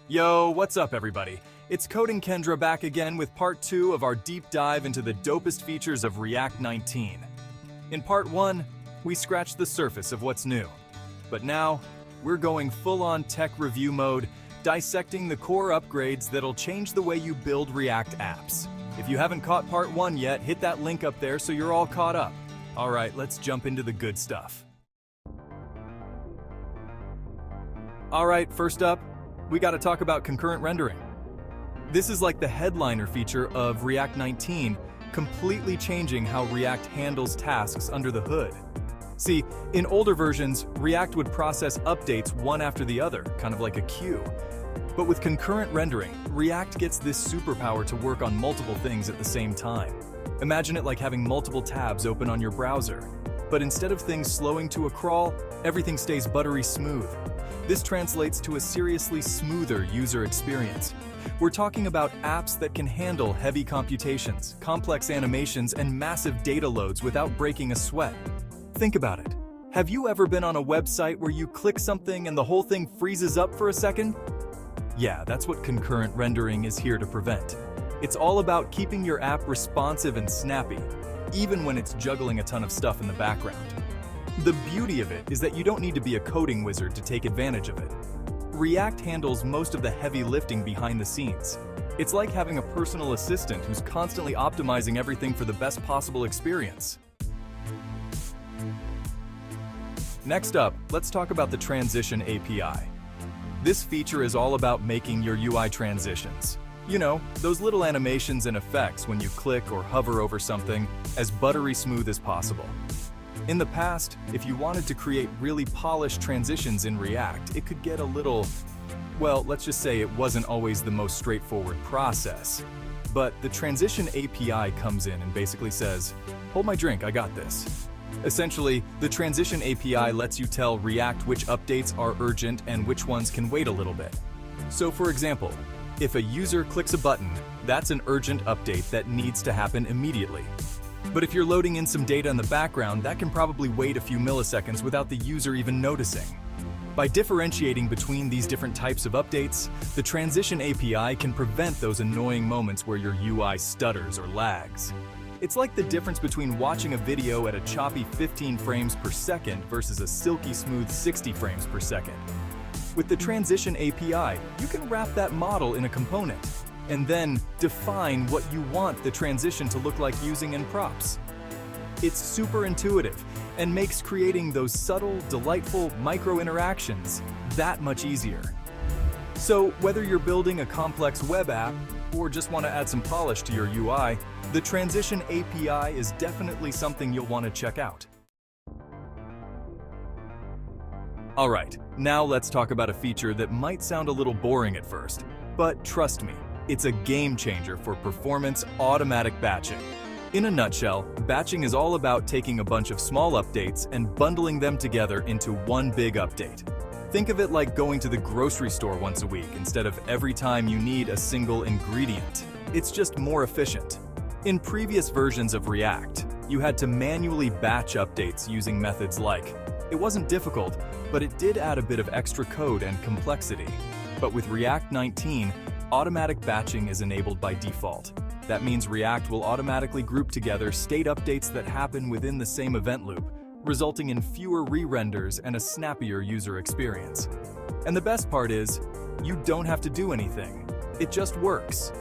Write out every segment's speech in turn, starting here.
Yo, what's up everybody? It's Coding Kendra back again with part 2 of our deep dive into the dopest features of React 19. In part 1, we scratched the surface of what's new. But now, we're going full-on tech review mode, dissecting the core upgrades that'll change the way you build React apps. If you haven't caught part 1 yet, hit that link up there so you're all caught up. Alright, let's jump into the good stuff. Alright, first up, we gotta talk about concurrent rendering. This is like the headliner feature of React 19, completely changing how React handles tasks under the hood. See, in older versions, React would process updates one after the other, kind of like a queue. But with concurrent rendering, React gets this superpower to work on multiple things at the same time. Imagine it like having multiple tabs open on your browser. But instead of things slowing to a crawl, everything stays buttery smooth. This translates to a seriously smoother user experience. We're talking about apps that can handle heavy computations, complex animations, and massive data loads without breaking a sweat. Think about it. Have you ever been on a website where you click something and the whole thing freezes up for a second? Yeah, that's what concurrent rendering is here to prevent. It's all about keeping your app responsive and snappy, even when it's juggling a ton of stuff in the background. The beauty of it is that you don't need to be a coding wizard to take advantage of it. React handles most of the heavy lifting behind the scenes. It's like having a personal assistant who's constantly optimizing everything for the best possible experience. Next up, let's talk about the Transition API. This feature is all about making your UI transitions. You know, those little animations and effects when you click or hover over something, as buttery smooth as possible. In the past, if you wanted to create really polished transitions in React, it could get a little, well, let's just say it wasn't always the most straightforward process. But the Transition API comes in and basically says, hold my drink, I got this. Essentially, the Transition API lets you tell React which updates are urgent and which ones can wait a little bit. So for example, if a user clicks a button, that's an urgent update that needs to happen immediately. But if you're loading in some data in the background, that can probably wait a few milliseconds without the user even noticing. By differentiating between these different types of updates, the Transition API can prevent those annoying moments where your UI stutters or lags. It's like the difference between watching a video at a choppy 15 frames per second versus a silky smooth 60 frames per second. With the Transition API, you can wrap that model in a component, and then define what you want the transition to look like using in props. It's super intuitive and makes creating those subtle, delightful micro interactions that much easier. So whether you're building a complex web app or just want to add some polish to your UI, the Transition API is definitely something you'll want to check out. Alright, now let's talk about a feature that might sound a little boring at first, but trust me, it's a game changer for performance automatic batching. In a nutshell, batching is all about taking a bunch of small updates and bundling them together into one big update. Think of it like going to the grocery store once a week instead of every time you need a single ingredient. It's just more efficient. In previous versions of React, you had to manually batch updates using methods like. It wasn't difficult, but it did add a bit of extra code and complexity. But with React 19, automatic batching is enabled by default. That means React will automatically group together state updates that happen within the same event loop, resulting in fewer re-renders and a snappier user experience. And the best part is, you don't have to do anything. It just works.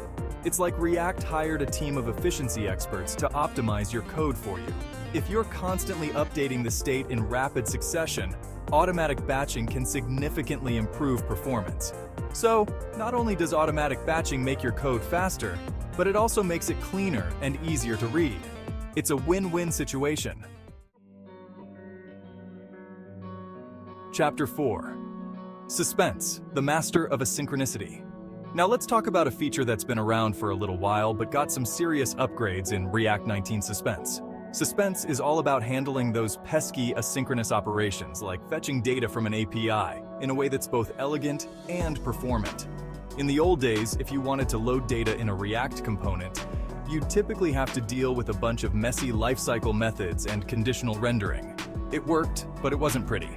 It's like React hired a team of efficiency experts to optimize your code for you. If you're constantly updating the state in rapid succession, automatic batching can significantly improve performance. So, not only does automatic batching make your code faster, but it also makes it cleaner and easier to read. It's a win-win situation. Chapter 4. Suspense, the master of asynchronicity. Now let's talk about a feature that's been around for a little while but got some serious upgrades in React 19 Suspense. Suspense is all about handling those pesky asynchronous operations like fetching data from an API in a way that's both elegant and performant. In the old days, if you wanted to load data in a React component, you'd typically have to deal with a bunch of messy lifecycle methods and conditional rendering. It worked, but it wasn't pretty.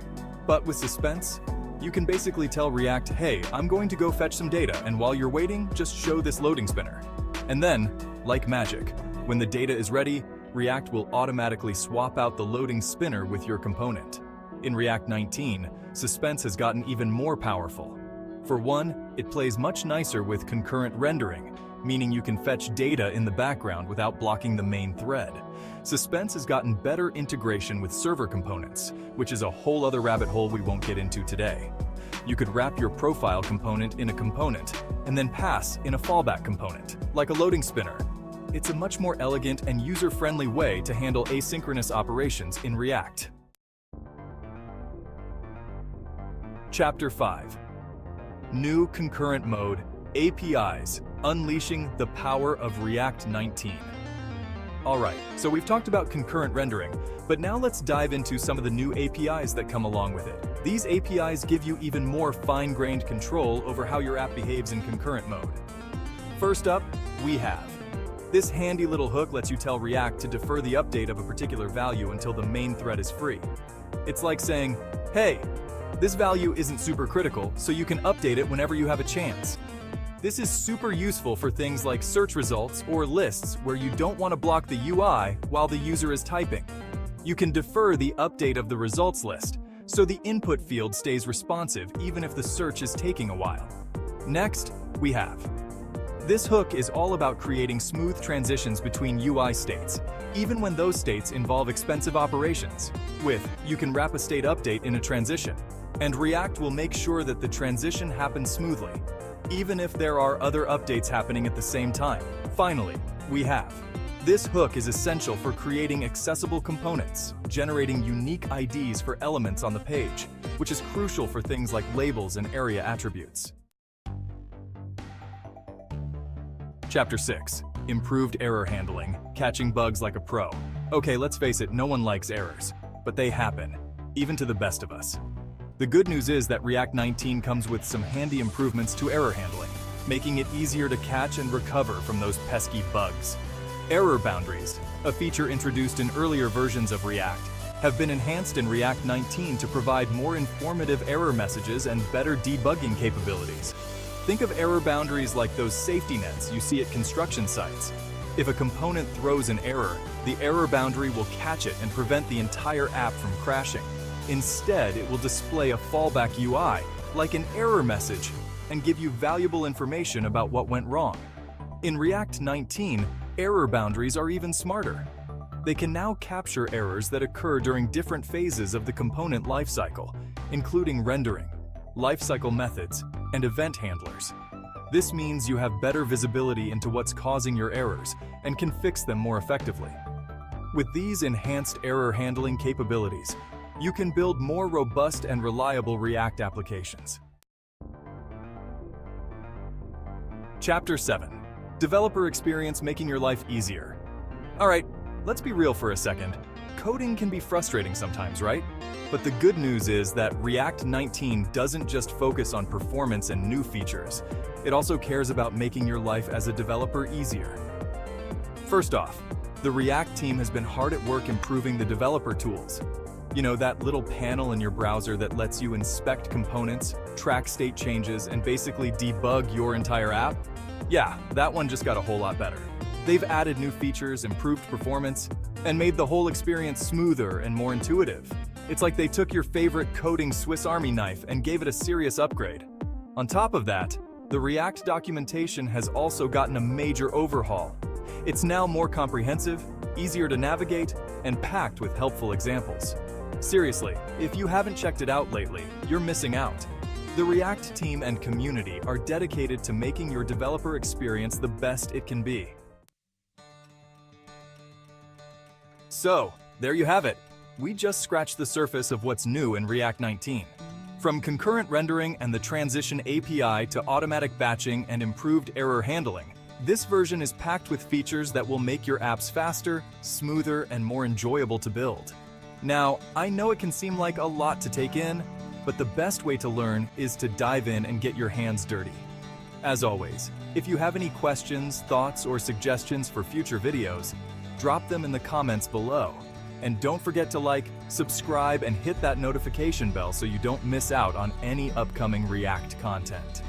But with Suspense, You can basically tell React, hey, I'm going to go fetch some data, and while you're waiting, just show this loading spinner. And then, like magic, when the data is ready, React will automatically swap out the loading spinner with your component. In React 19, Suspense has gotten even more powerful. For one, it plays much nicer with concurrent rendering, meaning you can fetch data in the background without blocking the main thread. Suspense has gotten better integration with server components, which is a whole other rabbit hole we won't get into today. You could wrap your profile component in a component, and then pass in a fallback component, like a loading spinner. It's a much more elegant and user-friendly way to handle asynchronous operations in React. Chapter 5. New Concurrent Mode APIs, unleashing the power of React 19. Alright, so we've talked about concurrent rendering, but now let's dive into some of the new APIs that come along with it. These APIs give you even more fine-grained control over how your app behaves in concurrent mode. First up, we have this handy little hook lets you tell React to defer the update of a particular value until the main thread is free. It's like saying, hey, this value isn't super critical, so you can update it whenever you have a chance. This is super useful for things like search results or lists where you don't want to block the UI while the user is typing. You can defer the update of the results list, so the input field stays responsive even if the search is taking a while. Next, we have this hook is all about creating smooth transitions between UI states, even when those states involve expensive operations. With, you can wrap a state update in a transition, and React will make sure that the transition happens smoothly, even if there are other updates happening at the same time. Finally, we have this hook is essential for creating accessible components, generating unique IDs for elements on the page, which is crucial for things like labels and area attributes. Chapter 6. Improved error handling, catching bugs like a pro. Okay, let's face it, no one likes errors, but they happen, even to the best of us. The good news is that React 19 comes with some handy improvements to error handling, making it easier to catch and recover from those pesky bugs. Error boundaries, a feature introduced in earlier versions of React, have been enhanced in React 19 to provide more informative error messages and better debugging capabilities. Think of error boundaries like those safety nets you see at construction sites. If a component throws an error, the error boundary will catch it and prevent the entire app from crashing. Instead, it will display a fallback UI, like an error message, and give you valuable information about what went wrong. In React 19, error boundaries are even smarter. They can now capture errors that occur during different phases of the component lifecycle, including rendering, lifecycle methods, and event handlers. This means you have better visibility into what's causing your errors and can fix them more effectively. With these enhanced error handling capabilities, you can build more robust and reliable React applications. Chapter 7. Developer experience making your life easier. Alright, let's be real for a second. Coding can be frustrating sometimes, right? But the good news is that React 19 doesn't just focus on performance and new features. It also cares about making your life as a developer easier. First off, the React team has been hard at work improving the developer tools. You know, that little panel in your browser that lets you inspect components, track state changes, and basically debug your entire app? Yeah, that one just got a whole lot better. They've added new features, improved performance, and made the whole experience smoother and more intuitive. It's like they took your favorite coding Swiss Army knife and gave it a serious upgrade. On top of that, the React documentation has also gotten a major overhaul. It's now more comprehensive, easier to navigate, and packed with helpful examples. Seriously, if you haven't checked it out lately, you're missing out. The React team and community are dedicated to making your developer experience the best it can be. So, there you have it. We just scratched the surface of what's new in React 19. From concurrent rendering and the transition API to automatic batching and improved error handling, this version is packed with features that will make your apps faster, smoother, and more enjoyable to build. Now, I know it can seem like a lot to take in, but the best way to learn is to dive in and get your hands dirty. As always, if you have any questions, thoughts, or suggestions for future videos, drop them in the comments below. And don't forget to like, subscribe, and hit that notification bell so you don't miss out on any upcoming React content.